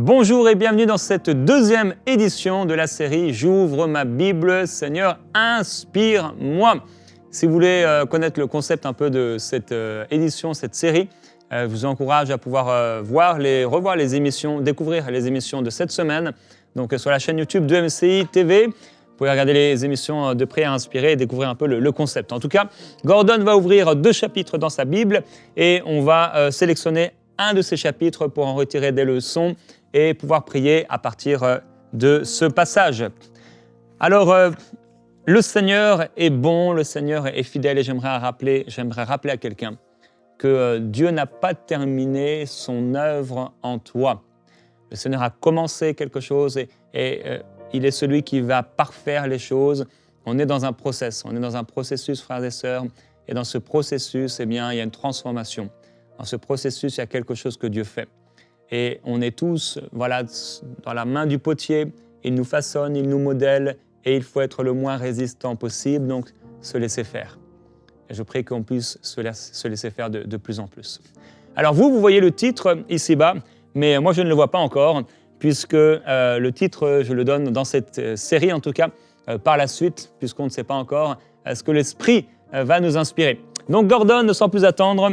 Bonjour et bienvenue dans cette deuxième édition de la série J'ouvre ma Bible, Seigneur, inspire-moi. Si vous voulez connaître le concept un peu de cette édition, cette série, je vous encourage à pouvoir revoir les émissions, découvrir les émissions de cette semaine. Donc sur la chaîne YouTube de MCI TV, vous pouvez regarder les émissions de prière inspirée et découvrir un peu le concept. En tout cas, Gordon va ouvrir 2 chapitres dans sa Bible et on va sélectionner un de ces chapitres pour en retirer des leçons et pouvoir prier à partir de ce passage. Alors, le Seigneur est bon, le Seigneur est fidèle et j'aimerais rappeler à quelqu'un que Dieu n'a pas terminé son œuvre en toi. Le Seigneur a commencé quelque chose et il est celui qui va parfaire les choses. On est dans un processus, frères et sœurs, et dans ce processus, eh bien, il y a une transformation. Dans ce processus, il y a quelque chose que Dieu fait. Et on est tous dans la main du potier, il nous façonne, il nous modèle, et il faut être le moins résistant possible, donc se laisser faire. Et je prie qu'on puisse se laisser faire de plus en plus. Alors vous voyez le titre ici-bas, mais moi je ne le vois pas encore, puisque le titre, je le donne dans cette série en tout cas, par la suite, puisqu'on ne sait pas encore ce que l'Esprit va nous inspirer. Donc Gordon, sans plus attendre,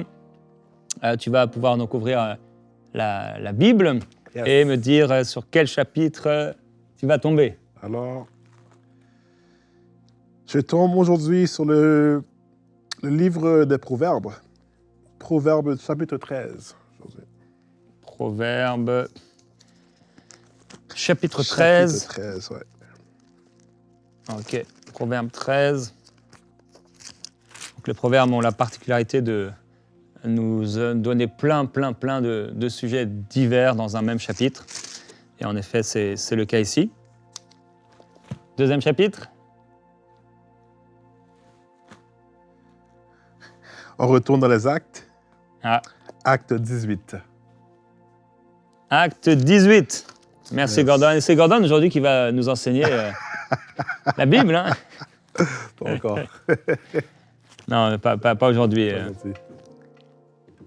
tu vas pouvoir donc ouvrir la Bible et me dire sur quel chapitre tu vas tomber. Alors, je tombe aujourd'hui sur le livre des Proverbes. Proverbes chapitre 13. Proverbes chapitre 13. Chapitre 13, ouais. Ok, Proverbes 13. Donc les proverbes ont la particularité de nous donner plein de sujets divers dans un même chapitre. Et en effet, c'est le cas ici. Deuxième chapitre. On retourne dans les Actes. Ah. Acte 18. Acte 18. Merci Gordon. Et c'est Gordon aujourd'hui qui va nous enseigner la Bible. Hein? Pas encore. Non, pas aujourd'hui.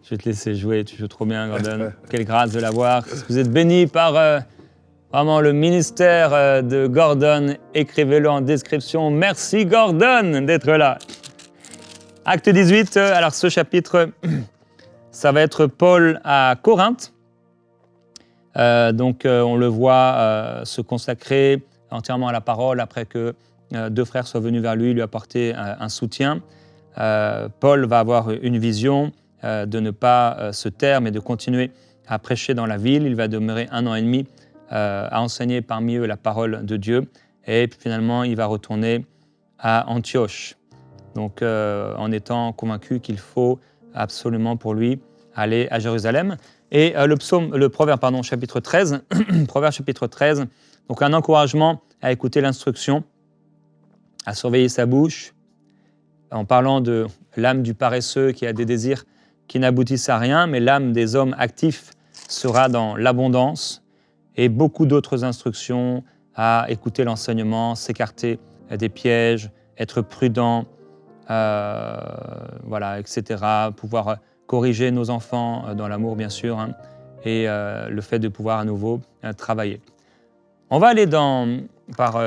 Je vais te laisser jouer, tu joues trop bien, Gordon. Quelle grâce de l'avoir. Vous êtes bénis par vraiment le ministère de Gordon. Écrivez-le en description. Merci, Gordon, d'être là. Acte 18, alors ce chapitre, ça va être Paul à Corinthe. On le voit se consacrer entièrement à la parole après que 2 frères soient venus vers lui apporter un soutien. Paul va avoir une vision de ne pas se taire, mais de continuer à prêcher dans la ville. Il va demeurer 1 an et demi à enseigner parmi eux la parole de Dieu. Et puis finalement, il va retourner à Antioche. Donc, en étant convaincu qu'il faut absolument pour lui aller à Jérusalem. Et le Proverbe, chapitre 13, Proverbe chapitre 13, donc un encouragement à écouter l'instruction, à surveiller sa bouche, en parlant de l'âme du paresseux qui a des désirs qui n'aboutissent à rien, mais l'âme des hommes actifs sera dans l'abondance, et beaucoup d'autres instructions à écouter l'enseignement, s'écarter des pièges, être prudent, etc. Pouvoir corriger nos enfants dans l'amour, bien sûr, hein, et le fait de pouvoir à nouveau travailler. On va aller par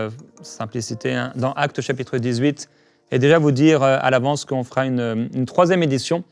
simplicité, hein, dans Actes chapitre 18, et déjà vous dire à l'avance qu'on fera une 3e édition.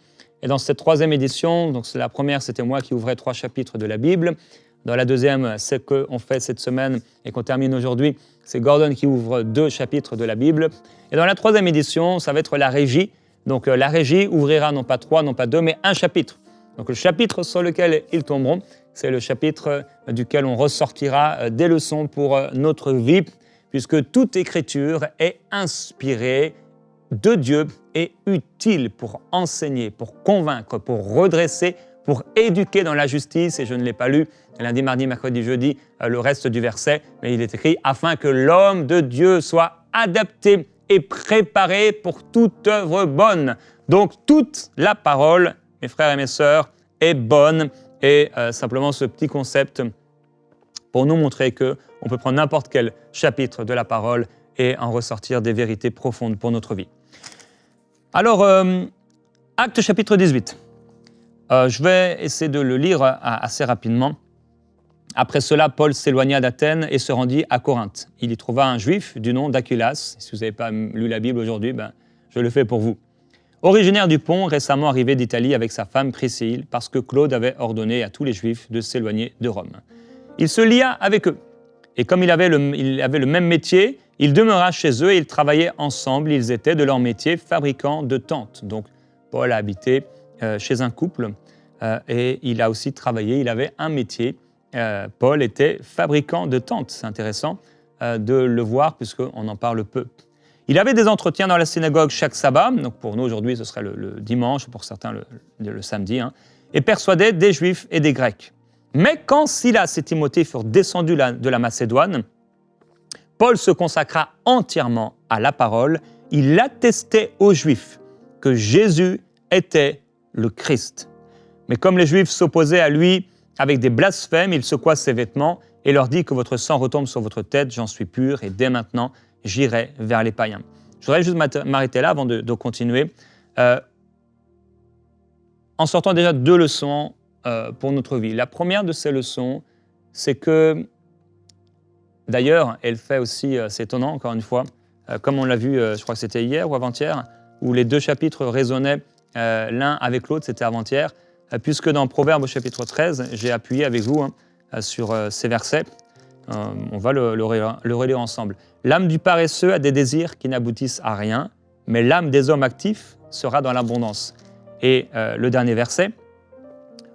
Et dans cette 3e édition, donc la première, c'était moi qui ouvrais 3 chapitres de la Bible. Dans la deuxième, c'est qu'on fait cette semaine et qu'on termine aujourd'hui, c'est Gordon qui ouvre 2 chapitres de la Bible. Et dans la 3e édition, ça va être la régie. Donc la régie ouvrira non pas 3, non pas 2, mais 1 chapitre. Donc le chapitre sur lequel ils tomberont, c'est le chapitre duquel on ressortira des leçons pour notre vie, puisque toute écriture est inspirée de Dieu et utile pour enseigner, pour convaincre, pour redresser, pour éduquer dans la justice. Et je ne l'ai pas lu lundi, mardi, mercredi, jeudi, le reste du verset, mais il est écrit « afin que l'homme de Dieu soit adapté et préparé pour toute œuvre bonne ». Donc toute la parole, mes frères et mes sœurs, est bonne. Et simplement ce petit concept pour nous montrer qu'on peut prendre n'importe quel chapitre de la parole et en ressortir des vérités profondes pour notre vie. Alors, Actes chapitre 18. Je vais essayer de le lire assez rapidement. Après cela, Paul s'éloigna d'Athènes et se rendit à Corinthe. Il y trouva un juif du nom d'Aquilas. Si vous n'avez pas lu la Bible aujourd'hui, je le fais pour vous. Originaire du Pont, récemment arrivé d'Italie avec sa femme Priscille, parce que Claude avait ordonné à tous les Juifs de s'éloigner de Rome. Il se lia avec eux. Et comme il avait le même métier, il demeura chez eux et ils travaillaient ensemble. Ils étaient de leur métier fabricants de tentes. Donc, Paul a habité chez un couple et il a aussi travaillé. Il avait un métier. Paul était fabricant de tentes. C'est intéressant de le voir puisqu'on en parle peu. Il avait des entretiens dans la synagogue chaque sabbat. Donc, pour nous, aujourd'hui, ce serait le dimanche, pour certains, le samedi. Et persuadait des Juifs et des Grecs. Mais quand Silas et Timothée furent descendus de la Macédoine, Paul se consacra entièrement à la parole. Il attestait aux Juifs que Jésus était le Christ. Mais comme les Juifs s'opposaient à lui avec des blasphèmes, il secoua ses vêtements et leur dit que votre sang retombe sur votre tête, j'en suis pur, et dès maintenant, j'irai vers les païens. Je voudrais juste m'arrêter là avant de continuer. En sortant déjà 2 leçons pour notre vie. La première de ces leçons, c'est que, d'ailleurs, elle fait aussi, c'est étonnant encore une fois, comme on l'a vu, je crois que c'était hier ou avant-hier, où les 2 chapitres résonnaient l'un avec l'autre, c'était avant-hier, puisque dans Proverbes au chapitre 13, j'ai appuyé avec vous sur ces versets. On va le relire ensemble. L'âme du paresseux a des désirs qui n'aboutissent à rien, mais l'âme des hommes actifs sera dans l'abondance. Et le dernier verset,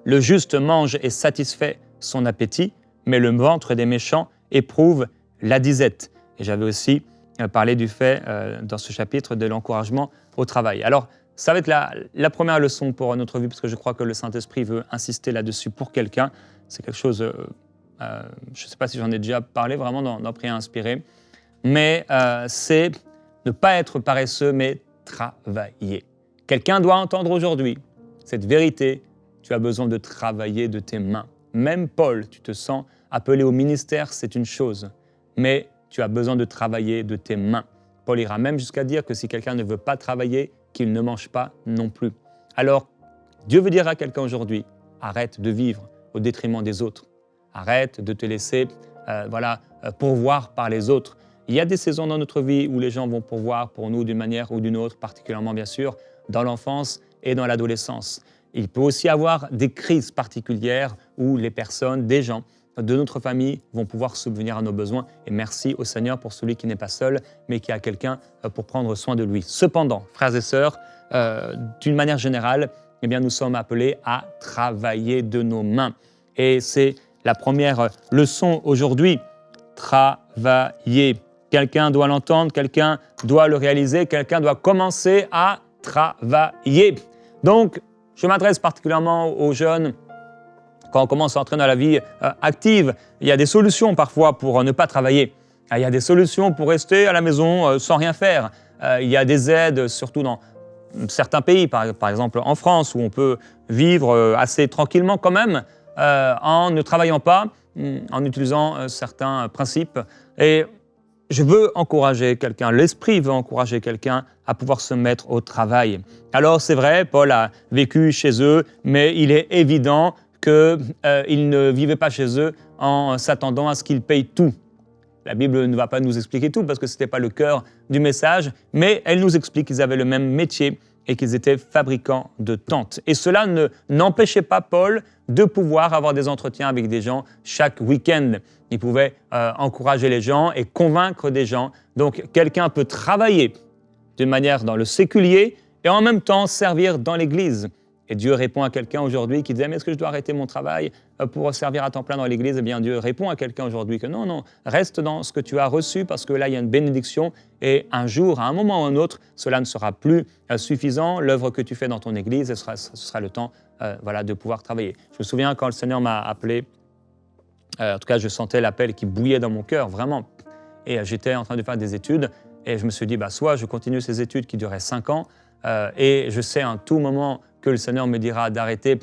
le juste mange et satisfait son appétit, mais le ventre des méchants éprouve la disette. Et j'avais aussi parlé du fait, dans ce chapitre, de l'encouragement au travail. Alors, ça va être la première leçon pour notre vie, parce que je crois que le Saint-Esprit veut insister là-dessus pour quelqu'un. C'est quelque chose, je ne sais pas si j'en ai déjà parlé vraiment dans Prière inspirée, mais c'est ne pas être paresseux, mais travailler. Quelqu'un doit entendre aujourd'hui cette vérité. Tu as besoin de travailler de tes mains. Même Paul, tu te sens appelé au ministère, c'est une chose, mais tu as besoin de travailler de tes mains. Paul ira même jusqu'à dire que si quelqu'un ne veut pas travailler, qu'il ne mange pas non plus. Alors, Dieu veut dire à quelqu'un aujourd'hui, arrête de vivre au détriment des autres. Arrête de te laisser pourvoir par les autres. Il y a des saisons dans notre vie où les gens vont pourvoir pour nous d'une manière ou d'une autre, particulièrement bien sûr dans l'enfance et dans l'adolescence. Il peut aussi y avoir des crises particulières où les personnes, des gens de notre famille vont pouvoir subvenir à nos besoins. Et merci au Seigneur pour celui qui n'est pas seul, mais qui a quelqu'un pour prendre soin de lui. Cependant, frères et sœurs, d'une manière générale, eh bien, nous sommes appelés à travailler de nos mains. Et c'est la première leçon aujourd'hui. Travailler. Quelqu'un doit l'entendre, quelqu'un doit le réaliser, quelqu'un doit commencer à travailler. Donc, je m'adresse particulièrement aux jeunes. Quand on commence à entrer dans la vie active, il y a des solutions parfois pour ne pas travailler. Il y a des solutions pour rester à la maison sans rien faire. Il y a des aides, surtout dans certains pays, par exemple en France, où on peut vivre assez tranquillement quand même, en ne travaillant pas, en utilisant certains principes. Et je veux encourager quelqu'un, l'Esprit veut encourager quelqu'un à pouvoir se mettre au travail. Alors c'est vrai, Paul a vécu chez eux, mais il est évident qu'il ne vivait pas chez eux en s'attendant à ce qu'ils payent tout. La Bible ne va pas nous expliquer tout parce que ce n'était pas le cœur du message, mais elle nous explique qu'ils avaient le même métier et qu'ils étaient fabricants de tentes. Et cela n'empêchait pas Paul de pouvoir avoir des entretiens avec des gens chaque week-end. Il pouvait encourager les gens et convaincre des gens. Donc quelqu'un peut travailler d'une manière dans le séculier et en même temps servir dans l'Église. Et Dieu répond à quelqu'un aujourd'hui qui disait « Mais est-ce que je dois arrêter mon travail pour servir à temps plein dans l'Église ?» Eh bien, Dieu répond à quelqu'un aujourd'hui que non, reste dans ce que tu as reçu parce que là, il y a une bénédiction et un jour, à un moment ou un autre, cela ne sera plus suffisant. L'œuvre que tu fais dans ton Église, ce sera le temps de pouvoir travailler. Je me souviens quand le Seigneur m'a appelé, en tout cas, je sentais l'appel qui bouillait dans mon cœur, vraiment. Et j'étais en train de faire des études et je me suis dit, soit je continue ces études qui duraient 5 ans et je sais à tout moment que le Seigneur me dira d'arrêter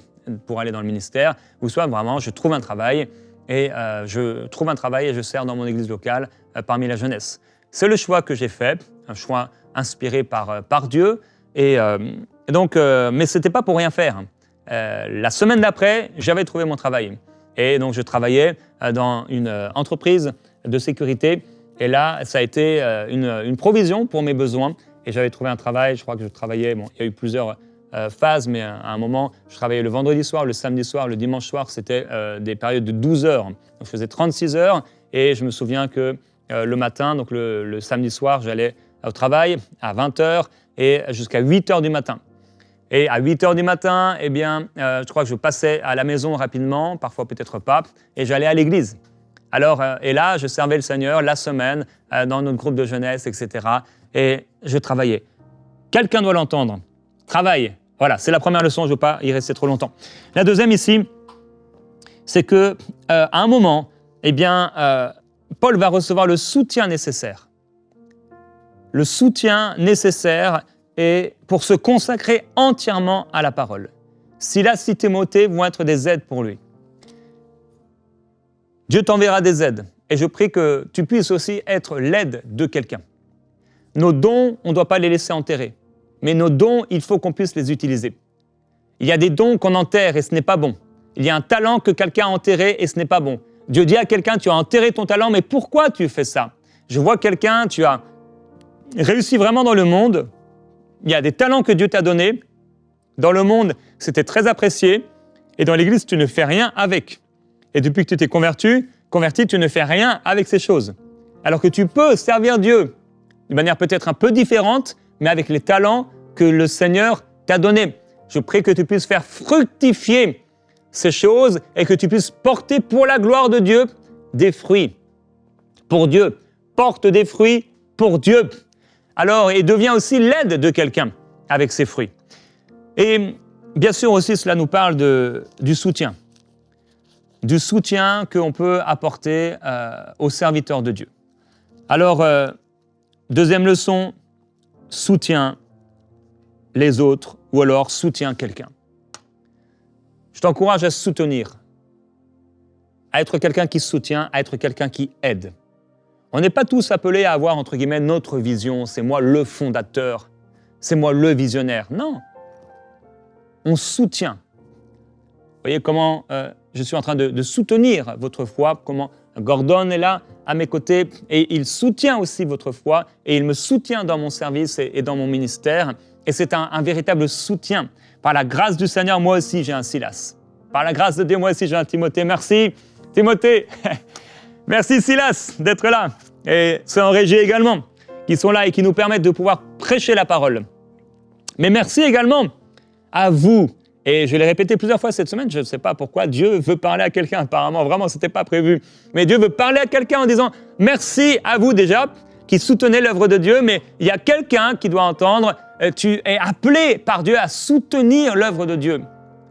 pour aller dans le ministère, ou soit vraiment je trouve un travail et je sers dans mon église locale parmi la jeunesse. C'est le choix que j'ai fait, un choix inspiré par Dieu, mais ce n'était pas pour rien faire. La semaine d'après, j'avais trouvé mon travail. Et donc, je travaillais dans une entreprise de sécurité. Et là, ça a été une provision pour mes besoins. Et j'avais trouvé un travail, je crois que je travaillais, bon, il y a eu plusieurs phases, mais à un moment, je travaillais le vendredi soir, le samedi soir, le dimanche soir, c'était des périodes de 12 heures. Donc, je faisais 36 heures et je me souviens que le matin, donc le samedi soir, j'allais au travail à 20 heures et jusqu'à 8 heures du matin. Et à 8 heures du matin, eh bien, je crois que je passais à la maison rapidement, parfois peut-être pas, et j'allais à l'église. Alors, et là, je servais le Seigneur la semaine dans notre groupe de jeunesse, etc. Et je travaillais. Quelqu'un doit l'entendre. Travaille. Voilà, c'est la première leçon, je ne veux pas y rester trop longtemps. La deuxième ici, c'est qu'à un moment, eh bien, Paul va recevoir le soutien nécessaire. Le soutien nécessaire est pour se consacrer entièrement à la parole. Silas et Timothée vont être des aides pour lui. Dieu t'enverra des aides. Et je prie que tu puisses aussi être l'aide de quelqu'un. Nos dons, on ne doit pas les laisser enterrer. Mais nos dons, il faut qu'on puisse les utiliser. Il y a des dons qu'on enterre et ce n'est pas bon. Il y a un talent que quelqu'un a enterré et ce n'est pas bon. Dieu dit à quelqu'un, tu as enterré ton talent, mais pourquoi tu fais ça? Je vois quelqu'un, tu as réussi vraiment dans le monde. Il y a des talents que Dieu t'a donnés. Dans le monde, c'était très apprécié. Et dans l'Église, tu ne fais rien avec. Et depuis que tu t'es converti, tu ne fais rien avec ces choses. Alors que tu peux servir Dieu d'une manière peut-être un peu différente, mais avec les talents que le Seigneur t'a donnés. Je prie que tu puisses faire fructifier ces choses et que tu puisses porter pour la gloire de Dieu des fruits. Pour Dieu. Porte des fruits pour Dieu. Alors, et deviens aussi l'aide de quelqu'un avec ces fruits. Et bien sûr aussi, cela nous parle du soutien. Du soutien qu'on peut apporter aux serviteurs de Dieu. Alors, deuxième leçon, soutiens les autres ou alors soutiens quelqu'un. Je t'encourage à soutenir, à être quelqu'un qui soutient, à être quelqu'un qui aide. On n'est pas tous appelés à avoir, entre guillemets, notre vision. C'est moi le fondateur, c'est moi le visionnaire. Non, on soutient. Vous voyez comment je suis en train de soutenir votre foi, comment Gordon est là à mes côtés et il soutient aussi votre foi et il me soutient dans mon service et dans mon ministère. Et c'est un véritable soutien. Par la grâce du Seigneur, moi aussi j'ai un Silas. Par la grâce de Dieu, moi aussi j'ai un Timothée. Merci Timothée. Merci Silas d'être là. Et ceux en régie également, qui sont là et qui nous permettent de pouvoir prêcher la parole. Mais merci également à vous. Et je l'ai répété plusieurs fois cette semaine, je ne sais pas pourquoi, Dieu veut parler à quelqu'un, apparemment, vraiment, ce n'était pas prévu. Mais Dieu veut parler à quelqu'un en disant « Merci à vous déjà, qui soutenez l'œuvre de Dieu, mais il y a quelqu'un qui doit entendre, tu es appelé par Dieu à soutenir l'œuvre de Dieu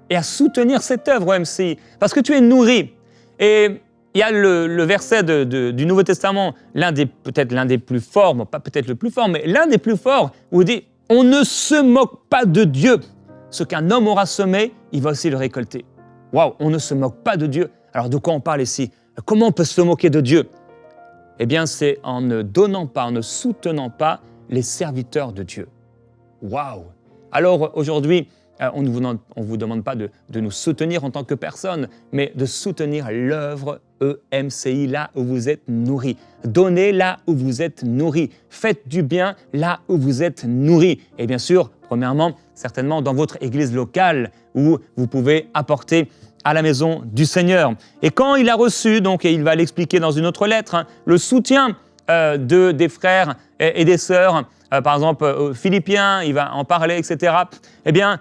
et à soutenir cette œuvre au MCI, parce que tu es nourri. » Et il y a le verset du Nouveau Testament, peut-être l'un des plus forts, bon, pas peut-être le plus fort, mais l'un des plus forts, où il dit « On ne se moque pas de Dieu. Ce qu'un homme aura semé, il va aussi le récolter. » Waouh, on ne se moque pas de Dieu. Alors de quoi on parle ici? Comment on peut se moquer de Dieu? Eh bien, c'est en ne donnant pas, en ne soutenant pas les serviteurs de Dieu. Waouh! Alors aujourd'hui, on ne vous demande pas de nous soutenir en tant que personne, mais de soutenir l'œuvre EMCI là où vous êtes nourris. Donnez là où vous êtes nourris. Faites du bien là où vous êtes nourris. Et bien sûr, premièrement, certainement dans votre église locale où vous pouvez apporter à la maison du Seigneur. Et quand il a reçu, donc, et il va l'expliquer dans une autre lettre, le soutien des frères et des sœurs, par exemple aux Philippiens, il va en parler, etc. Eh bien,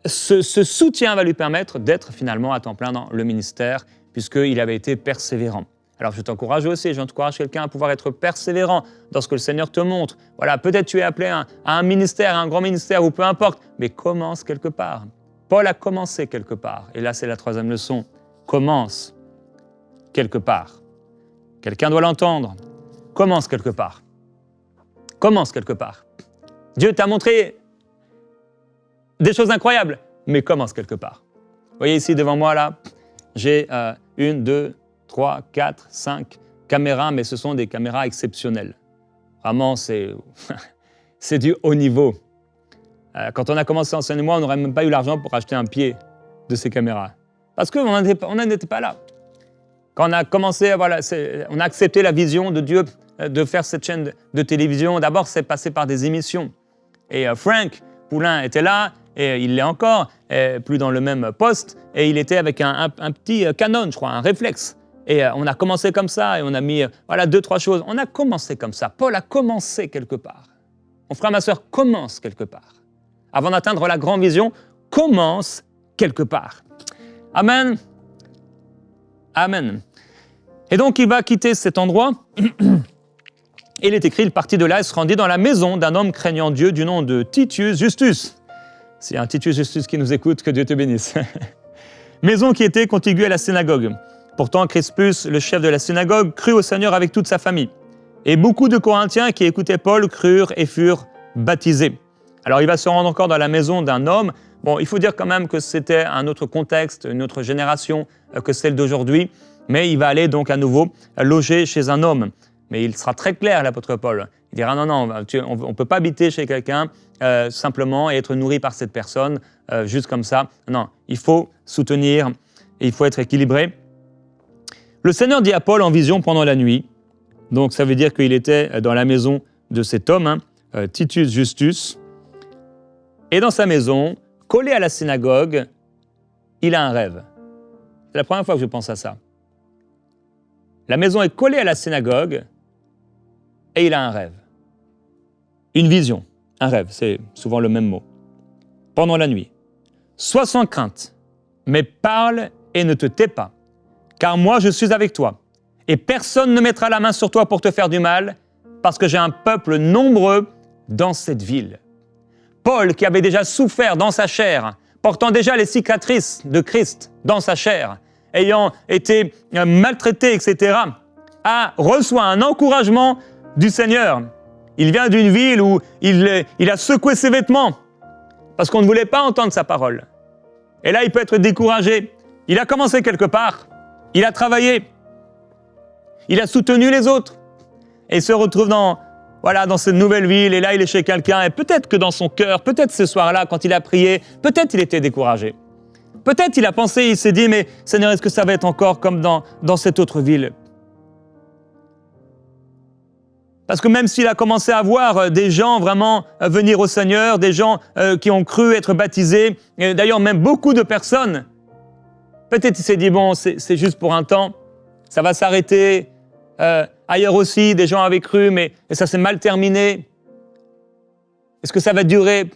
ce soutien va lui permettre d'être finalement à temps plein dans le ministère, puisqu'il avait été persévérant. Alors je t'encourage aussi, j'encourage quelqu'un à pouvoir être persévérant dans ce que le Seigneur te montre. Voilà, peut-être tu es appelé à un ministère, à un grand ministère, ou peu importe, mais commence quelque part. Paul a commencé quelque part. Et là, c'est la troisième leçon. Commence quelque part. Quelqu'un doit l'entendre. Commence quelque part. Commence quelque part. Dieu t'a montré des choses incroyables, mais commence quelque part. Vous voyez ici devant moi, là, j'ai 1, 2, 3, 4, 5 caméras, mais ce sont des caméras exceptionnelles. Vraiment, c'est du haut niveau. Quand on a commencé à enseigner, on n'aurait même pas eu l'argent pour acheter un pied de ces caméras. Parce qu'on n'en était pas là. Quand on a commencé, voilà, on a accepté la vision de Dieu de faire cette chaîne de télévision. D'abord, c'est passé par des émissions. Et Frank Poulin était là, et il l'est encore, plus dans le même poste, et il était avec un petit Canon, je crois, un réflexe. Et on a commencé comme ça, et on a mis, voilà, 2-3 choses. On a commencé comme ça. Paul a commencé quelque part. Mon frère, ma sœur, commence quelque part. Avant d'atteindre la grande vision, commence quelque part. Amen. Amen. Et donc, il va quitter cet endroit. Et il est écrit, il partit de là et se rendit dans la maison d'un homme craignant Dieu du nom de Titius Justus. S'il y a un Titius Justus qui nous écoute, que Dieu te bénisse. Maison qui était contiguë à la synagogue. Pourtant, Crispus, le chef de la synagogue, crut au Seigneur avec toute sa famille. Et beaucoup de Corinthiens qui écoutaient Paul crurent et furent baptisés. Alors, il va se rendre encore dans la maison d'un homme. Bon, il faut dire quand même que c'était un autre contexte, une autre génération que celle d'aujourd'hui. Mais il va aller donc à nouveau loger chez un homme. Mais il sera très clair, l'apôtre Paul. Il dira non, on ne peut pas habiter chez quelqu'un simplement et être nourri par cette personne juste comme ça. Non, il faut soutenir et il faut être équilibré. Le Seigneur dit à Paul en vision pendant la nuit, donc ça veut dire qu'il était dans la maison de cet homme, Titus Justus, et dans sa maison, collé à la synagogue, il a un rêve. C'est la première fois que je pense à ça. La maison est collée à la synagogue et il a un rêve. Une vision, un rêve, c'est souvent le même mot. Pendant la nuit, sois sans crainte, mais parle et ne te tais pas, car moi je suis avec toi, et personne ne mettra la main sur toi pour te faire du mal, parce que j'ai un peuple nombreux dans cette ville. Paul, qui avait déjà souffert dans sa chair, portant déjà les cicatrices de Christ dans sa chair, ayant été maltraité, etc., reçoit un encouragement du Seigneur. Il vient d'une ville où il a secoué ses vêtements parce qu'on ne voulait pas entendre sa parole. Et là, il peut être découragé. Il a commencé quelque part. Il a travaillé. Il a soutenu les autres. Et il se retrouve dans cette nouvelle ville. Et là, il est chez quelqu'un. Et peut-être que dans son cœur, peut-être ce soir-là, quand il a prié, peut-être il était découragé. Peut-être il a pensé, il s'est dit, mais Seigneur, est-ce que ça va être encore comme dans cette autre ville ? Parce que même s'il a commencé à voir des gens vraiment venir au Seigneur, des gens qui ont cru être baptisés, et d'ailleurs même beaucoup de personnes, peut-être il s'est dit, bon, c'est juste pour un temps, ça va s'arrêter. Ailleurs aussi, des gens avaient cru, mais ça s'est mal terminé. Est-ce que ça va durer ?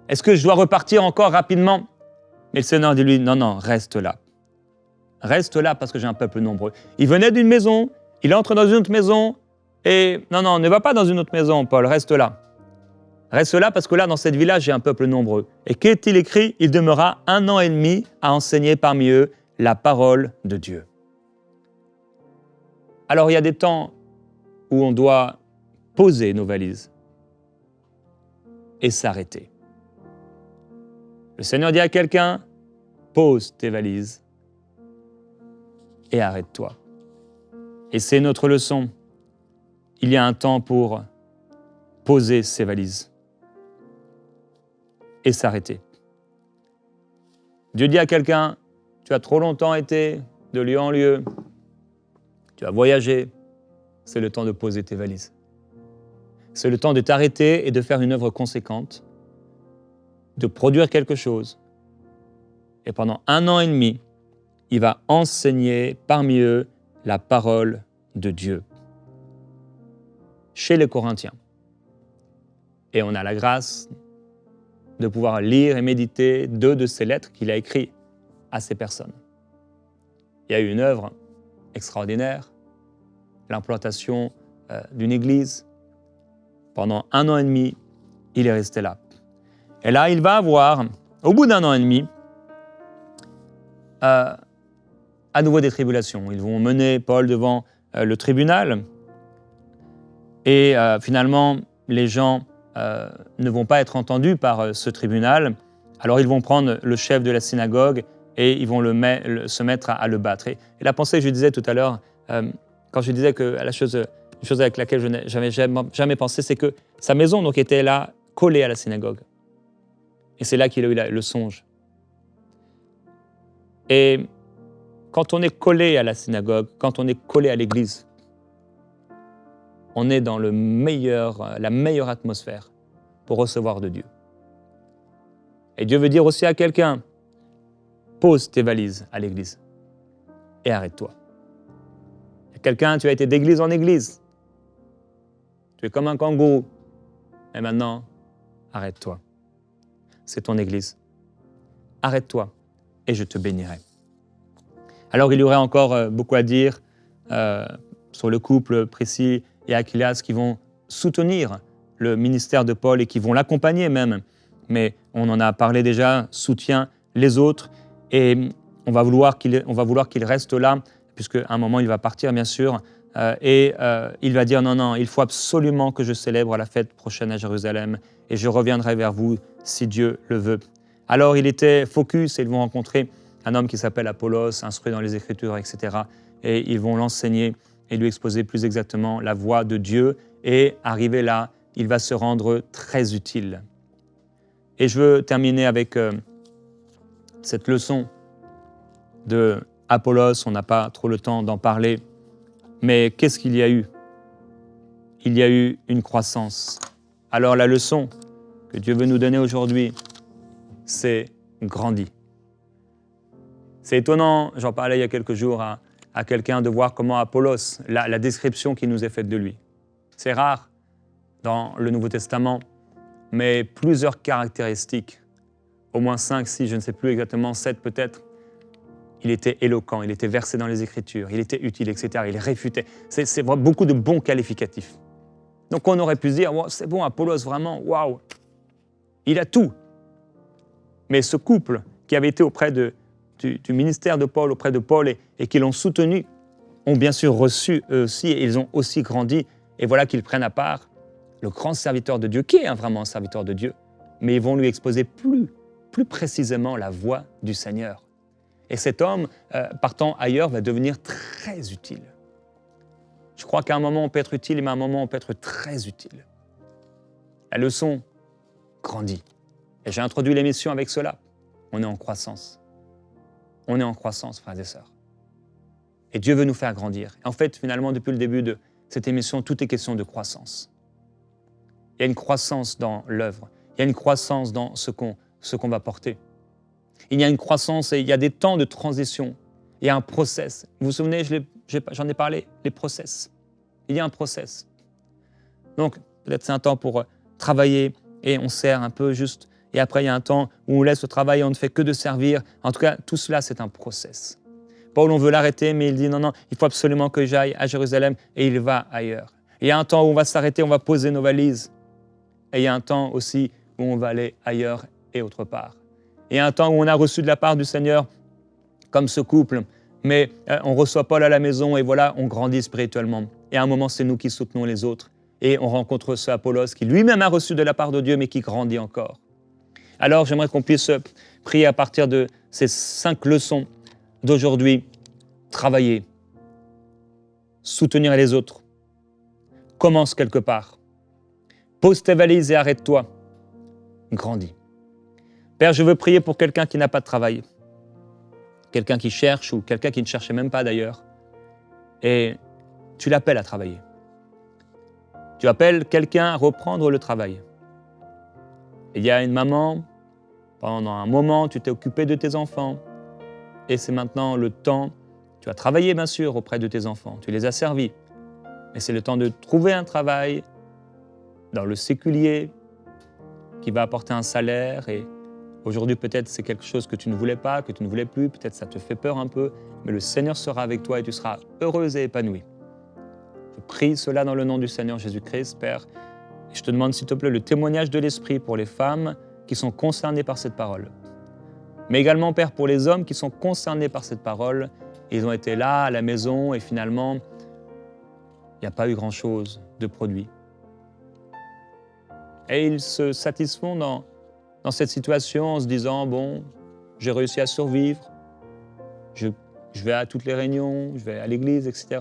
Est-ce que je dois repartir encore rapidement ? Mais le Seigneur dit lui, non, reste là. Reste là parce que j'ai un peuple nombreux. Il venait d'une maison, il entre dans une autre maison, et non, ne va pas dans une autre maison, Paul, reste là. Reste là parce que là, dans cette village, j'ai un peuple nombreux. Et qu'est-il écrit ? Il demeura 1 an et demi à enseigner parmi eux la parole de Dieu. Alors, il y a des temps où on doit poser nos valises et s'arrêter. Le Seigneur dit à quelqu'un, pose tes valises et arrête-toi. Et c'est notre leçon. Il y a un temps pour poser ses valises et s'arrêter. Dieu dit à quelqu'un, tu as trop longtemps été de lieu en lieu, tu as voyagé, c'est le temps de poser tes valises. C'est le temps de t'arrêter et de faire une œuvre conséquente, de produire quelque chose. Et pendant 1 an et demi, il va enseigner parmi eux la parole de Dieu. Chez les Corinthiens. Et on a la grâce de pouvoir lire et méditer 2 de ces lettres qu'il a écrites à ces personnes. Il y a eu une œuvre extraordinaire, l'implantation d'une église. Pendant 1 an et demi, il est resté là. Et là, il va avoir, au bout d'1 an et demi, à nouveau des tribulations. Ils vont mener Paul devant le tribunal. Et finalement, les gens ne vont pas être entendus par ce tribunal. Alors ils vont prendre le chef de la synagogue et ils vont se mettre à le battre. Et la pensée que je disais tout à l'heure, quand je disais que une chose avec laquelle je n'avais jamais pensé, c'est que sa maison donc, était là, collée à la synagogue. Et c'est là qu'il a eu le songe. Et quand on est collé à la synagogue, quand on est collé à l'église, on est dans la meilleure atmosphère pour recevoir de Dieu. Et Dieu veut dire aussi à quelqu'un, pose tes valises à l'église et arrête-toi. Quelqu'un, tu as été d'église en église. Tu es comme un kangourou. Et maintenant, arrête-toi. C'est ton église. Arrête-toi et je te bénirai. Alors, il y aurait encore beaucoup à dire sur le couple Priscille et Aquilas qui vont soutenir le ministère de Paul et qui vont l'accompagner même. Mais on en a parlé déjà, soutient les autres et on va vouloir qu'il reste là, puisqu'à un moment il va partir bien sûr, et il va dire non, il faut absolument que je célèbre la fête prochaine à Jérusalem et je reviendrai vers vous si Dieu le veut. Alors il était focus et ils vont rencontrer un homme qui s'appelle Apollos, instruit dans les Écritures, etc. Et ils vont l'enseigner et lui exposer plus exactement la voie de Dieu. Et arrivé là, il va se rendre très utile. Et je veux terminer avec cette leçon de Apollos. On n'a pas trop le temps d'en parler. Mais qu'est-ce qu'il y a eu? Il y a eu une croissance. Alors la leçon que Dieu veut nous donner aujourd'hui, c'est grandis. C'est étonnant, j'en parlais il y a quelques jours à quelqu'un de voir comment Apollos, la description qui nous est faite de lui. C'est rare dans le Nouveau Testament, mais plusieurs caractéristiques, au moins 5, 6, je ne sais plus exactement, 7 peut-être. Il était éloquent, il était versé dans les Écritures, il était utile, etc. Il réfutait. C'est beaucoup de bons qualificatifs. Donc on aurait pu se dire, wow, c'est bon, Apollos, vraiment, waouh, il a tout. Mais ce couple qui avait été auprès du ministère de Paul, auprès de Paul et qui l'ont soutenu, ont bien sûr reçu eux aussi, et ils ont aussi grandi. Et voilà qu'ils prennent à part le grand serviteur de Dieu, qui est vraiment un serviteur de Dieu, mais ils vont lui exposer plus précisément la voie du Seigneur. Et cet homme, partant ailleurs, va devenir très utile. Je crois qu'à un moment on peut être utile, mais à un moment on peut être très utile. La leçon grandit. Et j'ai introduit l'émission avec cela. On est en croissance. On est en croissance, frères et sœurs. Et Dieu veut nous faire grandir. Et en fait, finalement, depuis le début de cette émission, tout est question de croissance. Il y a une croissance dans l'œuvre. Il y a une croissance dans ce qu'on va porter. Il y a une croissance et il y a des temps de transition. Il y a un process. Vous vous souvenez, j'en ai parlé, les process. Il y a un process. Donc, peut-être c'est un temps pour travailler et on sert un peu juste. Et après, il y a un temps où on laisse le travail et on ne fait que de servir. En tout cas, tout cela, c'est un process. Paul, on veut l'arrêter, mais il dit non, il faut absolument que j'aille à Jérusalem et il va ailleurs. Il y a un temps où on va s'arrêter, on va poser nos valises. Et il y a un temps aussi où on va aller ailleurs et autre part. Il y a un temps où on a reçu de la part du Seigneur, comme ce couple, mais on reçoit Paul à la maison et voilà, on grandit spirituellement. Et à un moment, c'est nous qui soutenons les autres. Et on rencontre ce Apollos qui lui-même a reçu de la part de Dieu, mais qui grandit encore. Alors, j'aimerais qu'on puisse prier à partir de ces 5 leçons d'aujourd'hui. Travailler, soutenir les autres, commence quelque part, pose tes valises et arrête-toi, grandis. Père, je veux prier pour quelqu'un qui n'a pas de travail, quelqu'un qui cherche ou quelqu'un qui ne cherchait même pas d'ailleurs, et tu l'appelles à travailler. Tu appelles quelqu'un à reprendre le travail. Il y a une maman, pendant un moment, tu t'es occupé de tes enfants, et c'est maintenant le temps. Tu as travaillé, bien sûr, auprès de tes enfants. Tu les as servis. Mais c'est le temps de trouver un travail dans le séculier qui va apporter un salaire. Et aujourd'hui, peut-être, c'est quelque chose que tu ne voulais pas, que tu ne voulais plus. Peut-être ça te fait peur un peu. Mais le Seigneur sera avec toi et tu seras heureuse et épanouie. Je prie cela dans le nom du Seigneur Jésus-Christ, Père. Et je te demande, s'il te plaît, le témoignage de l'Esprit pour les femmes qui sont concernées par cette parole. Mais également, Père, pour les hommes qui sont concernés par cette parole. Ils ont été là, à la maison, et finalement, il n'y a pas eu grand-chose de produit. Et ils se satisfont dans cette situation en se disant, bon, j'ai réussi à survivre, je vais à toutes les réunions, je vais à l'église, etc.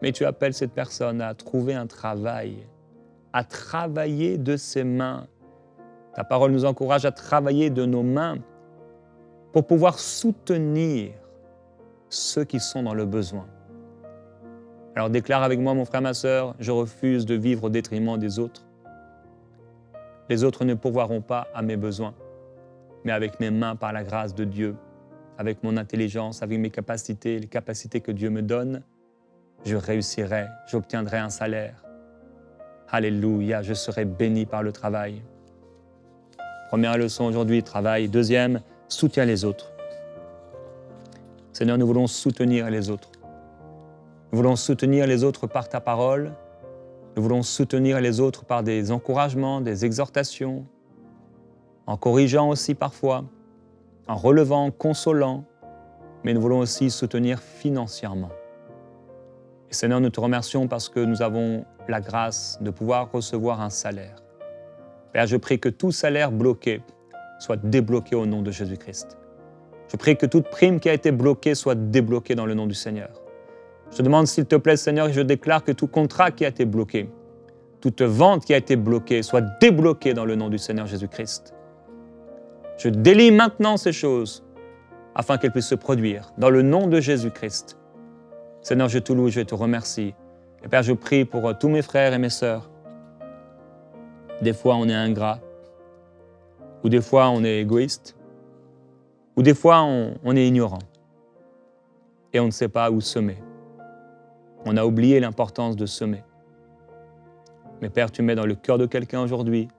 Mais tu appelles cette personne à trouver un travail, à travailler de ses mains. Ta parole nous encourage à travailler de nos mains. pour pouvoir soutenir ceux qui sont dans le besoin. Alors déclare avec moi, mon frère, ma sœur, je refuse de vivre au détriment des autres. Les autres ne pourvoiront pas à mes besoins, mais avec mes mains, par la grâce de Dieu, avec mon intelligence, avec mes capacités, les capacités que Dieu me donne, je réussirai, j'obtiendrai un salaire. Alléluia, je serai béni par le travail. Première leçon aujourd'hui, travail. Deuxième, soutiens les autres. Seigneur, nous voulons soutenir les autres. Nous voulons soutenir les autres par ta parole. Nous voulons soutenir les autres par des encouragements, des exhortations, en corrigeant aussi parfois, en relevant, en consolant, mais nous voulons aussi soutenir financièrement. Et Seigneur, nous te remercions parce que nous avons la grâce de pouvoir recevoir un salaire. Père, je prie que tout salaire bloqué soit débloqué au nom de Jésus-Christ. Je prie que toute prime qui a été bloquée soit débloquée dans le nom du Seigneur. Je te demande, s'il te plaît, Seigneur, et je déclare que tout contrat qui a été bloqué, toute vente qui a été bloquée, soit débloquée dans le nom du Seigneur Jésus-Christ. Je délie maintenant ces choses afin qu'elles puissent se produire dans le nom de Jésus-Christ. Seigneur, je te loue, je te remercie. Et Père, je prie pour tous mes frères et mes sœurs. Des fois, on est ingrat, ou des fois, on est égoïste, ou des fois, on est ignorant et on ne sait pas où semer. On a oublié l'importance de semer. Mais Père, tu mets dans le cœur de quelqu'un aujourd'hui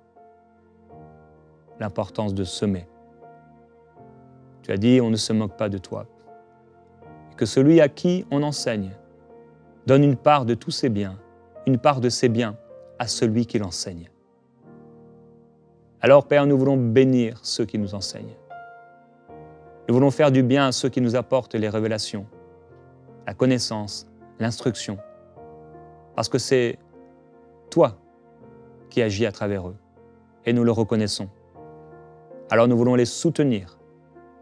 l'importance de semer. Tu as dit, on ne se moque pas de toi. Et que celui à qui on enseigne donne une part de tous ses biens, une part de ses biens à celui qui l'enseigne. Alors, Père, nous voulons bénir ceux qui nous enseignent. Nous voulons faire du bien à ceux qui nous apportent les révélations, la connaissance, l'instruction, parce que c'est toi qui agis à travers eux, et nous le reconnaissons. Alors nous voulons les soutenir,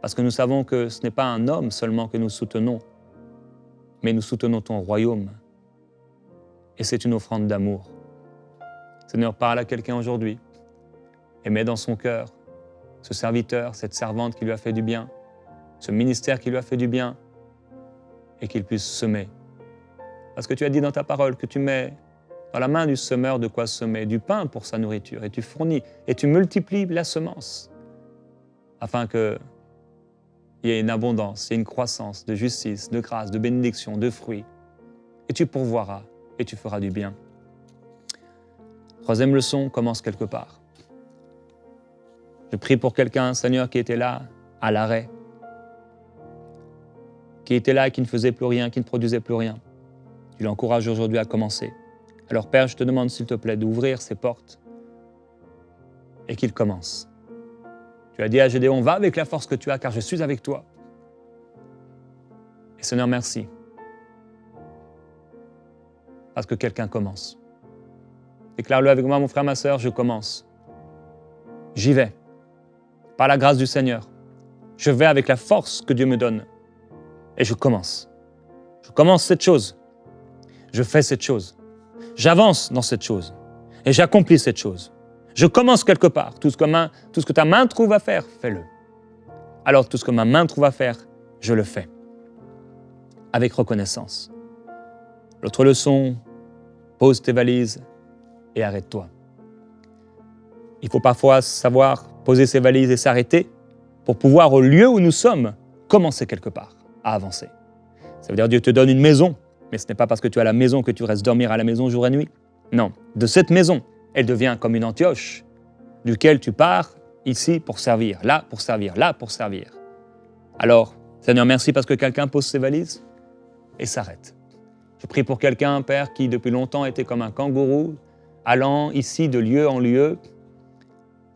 parce que nous savons que ce n'est pas un homme seulement que nous soutenons, mais nous soutenons ton royaume, et c'est une offrande d'amour. Seigneur, parle à quelqu'un aujourd'hui, et mets dans son cœur ce serviteur, cette servante qui lui a fait du bien, ce ministère qui lui a fait du bien, et qu'il puisse semer. Parce que tu as dit dans ta parole que tu mets dans la main du semeur de quoi semer, du pain pour sa nourriture, et tu fournis, et tu multiplies la semence, afin qu'il y ait une abondance, il y ait une croissance de justice, de grâce, de bénédiction, de fruits. Et tu pourvoiras, et tu feras du bien. Troisième leçon, commence quelque part. Je prie pour quelqu'un, Seigneur, qui était là, à l'arrêt, qui était là et qui ne faisait plus rien, qui ne produisait plus rien. Tu l'encourages aujourd'hui à commencer. Alors Père, je te demande s'il te plaît d'ouvrir ces portes et qu'il commence. Tu as dit à Gédéon, va avec la force que tu as car je suis avec toi. Et Seigneur, merci. Parce que quelqu'un commence. Déclare-le avec moi, mon frère, ma sœur, je commence. J'y vais. Par la grâce du Seigneur. Je vais avec la force que Dieu me donne. Et je commence. Je commence cette chose. Je fais cette chose. J'avance dans cette chose. Et j'accomplis cette chose. Je commence quelque part. Tout ce que ta main trouve à faire, fais-le. Alors tout ce que ma main trouve à faire, je le fais. Avec reconnaissance. L'autre leçon, pose tes valises et arrête-toi. Il faut parfois savoir poser ses valises et s'arrêter pour pouvoir, au lieu où nous sommes, commencer quelque part à avancer. Ça veut dire que Dieu te donne une maison, mais ce n'est pas parce que tu as la maison que tu restes dormir à la maison jour et nuit. Non, de cette maison, elle devient comme une Antioche, duquel tu pars ici pour servir, là pour servir, là pour servir. Alors, Seigneur, merci parce que quelqu'un pose ses valises et s'arrête. Je prie pour quelqu'un, Père, qui depuis longtemps était comme un kangourou, allant ici de lieu en lieu.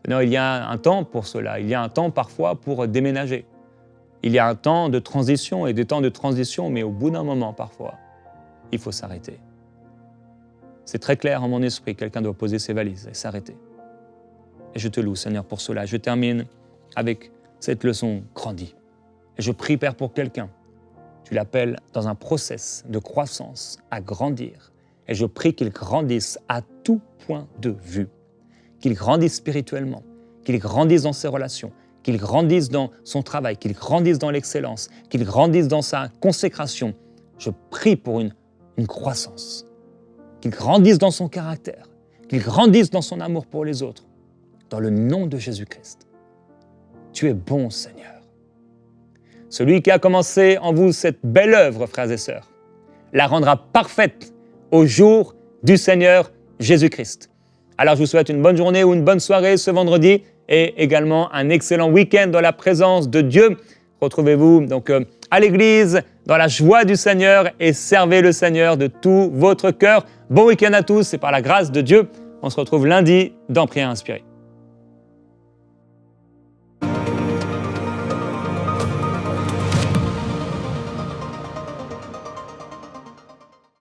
Seigneur, il y a un temps pour cela, il y a un temps parfois pour déménager. Il y a un temps de transition et des temps de transition, mais au bout d'un moment, parfois, il faut s'arrêter. C'est très clair en mon esprit, quelqu'un doit poser ses valises et s'arrêter. Et je te loue, Seigneur, pour cela. Je termine avec cette leçon grandie. Et je prie, Père, pour quelqu'un. Tu l'appelles dans un process de croissance à grandir. Et je prie qu'il grandisse à tout point de vue. Qu'il grandisse spirituellement, qu'il grandisse dans ses relations, qu'il grandisse dans son travail, qu'il grandisse dans l'excellence, qu'il grandisse dans sa consécration. Je prie pour une croissance, qu'il grandisse dans son caractère, qu'il grandisse dans son amour pour les autres, dans le nom de Jésus-Christ. Tu es bon, Seigneur. Celui qui a commencé en vous cette belle œuvre, frères et sœurs, la rendra parfaite au jour du Seigneur Jésus-Christ. Alors je vous souhaite une bonne journée ou une bonne soirée ce vendredi et également un excellent week-end dans la présence de Dieu. Retrouvez-vous donc à l'église, dans la joie du Seigneur et servez le Seigneur de tout votre cœur. Bon week-end à tous et par la grâce de Dieu, on se retrouve lundi dans Prière Inspirée.